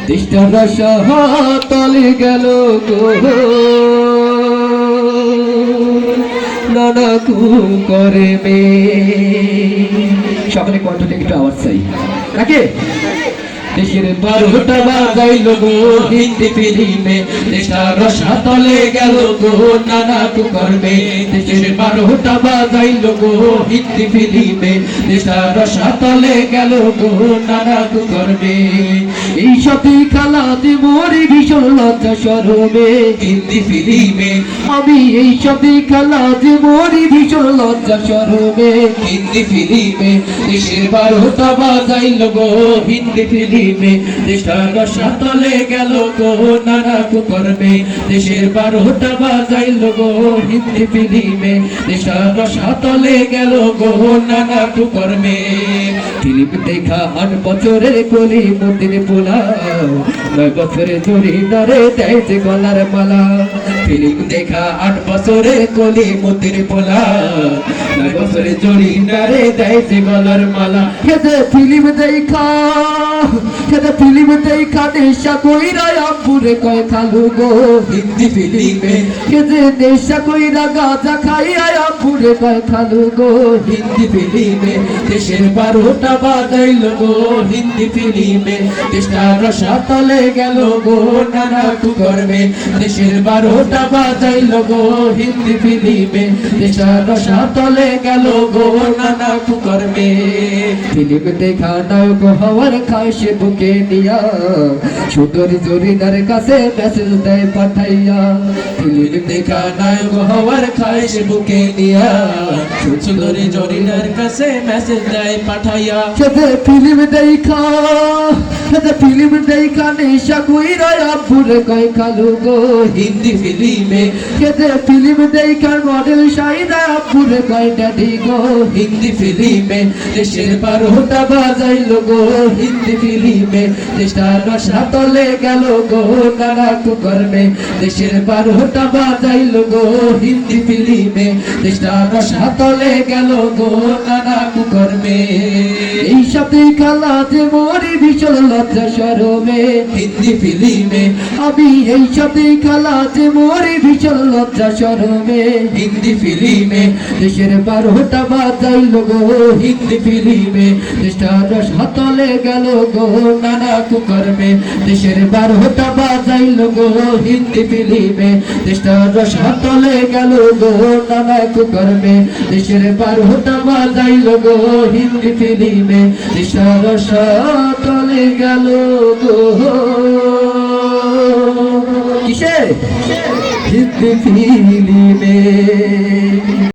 তিষ্টার তলে গেল গো নানা কু করে মে। সকলে কণ্ঠটা একটু আওয়াজ চাই নাকি? দেশের 12টা বাজাইল গো হিন্দি ফিল্মে, দেশটার রসাতলে গেল গো নানা কু করবে। দেশের 12টা বাজাইল গো হিন্দি ফিল্মে, দেশটার রসাতলে গেল গো নানা কু করবে। এই সাথে খেলাতে মরি ভীষণ লজ্জা শরমে হিন্দি ফিল্মে, আমি এই সাথে খেলাতে মরি ভীষণ লজ্জা শরমে হিন্দি ফিল্মে। দেশের 12টা বাজাইল গো হিন্দি ফিল্মে, দেশটার রসাতলে গেল গো নানা কু করবে। দেশের 12টা বাজাইল গো হিন্দি ফিল্মে, দেশটার রসাতলে গেল গো নানা কু করবে। ফিল্ম দেখা 8 বছরের কলি মন্দির পোলা, 9 বছরে জড়ি নারে দেয় যে গলার মালা। ফিল্ম দেখা 8 বছরের কলি মন্দির পোলা, 9 বছরে জড়ি নারে দেয় যে গলার মালা। হেদে ফিল্ম দেখা ফিল্ম দেখা নেশা কইরা আম্পুরে কয় খালু গো হিন্দি ফিল্মে। হেদে নেশা কইরা গাঁজা খাইয়া আম্পুরে কয় খালু গো হিন্দি ফিল্মে। দেশের 12টা বাজাইল গো হিন্দি ফিল্মে, দেশটার রসাতলে গেল গো নানা কু করবে। দেশের 12টা বাজাইল গো হিন্দি ফিল্মে, দেশটার রসাতলে গেল গো নানা কু করবে। ফিল্ম দেখা নায়ক হওয়ার খায় সে বুকে নিয়া, সুন্দর জরিনার কাছে মেসেজ দেয় পাঠাইয়া। ফিল্ম দেখা নায়ক হওয়ার খায় সে বুকে নিয়া, সুন্দর জরিনার কাছে মেসেজ দেয় পাঠাইয়া। সেতে ফিল্ম দেখা নেশা কইরা আব্বুরে কয় খালু গো হিন্দি ফিল্মে। সেতে ফিল্ম দেখা মডেল শাইনা আব্বুরে কয় ড্যাডি গো হিন্দি ফিল্মে। দেশের 12টা বাজাইল গো হিন্দি ফিল্মে, দেশটার রসাতলে গেল গো নানা কু করবে। দেশের 12টা বাজাইল গো হিন্দি ফিল্মে, দেশটার রসাতলে গেল গো নানা কু করবে। এই সাথে খেলাতে মরি ভীষণ লজ্জা শরমে হিন্দি ফিল্মে, আমি এই সাথে খেলাতে মরি ভীষণ লজ্জা শরমে হিন্দি ফিল্মে। দেশের 12টা বাজাইল গো হিন্দি ফিল্মে, দেশটার রসাতলে গেল গো নানা কু করবে। দেশের 12টা বাজাইল গো হিন্দি ফিল্মে, দেশটার রসাতলে গেল গো নানা কু করবে। দেশের 12টা বাজাইল গো হিন্দি ফিল্মে, দেশটার রসাতলে গেল গো কিসে হিন্দি ফিল্মে।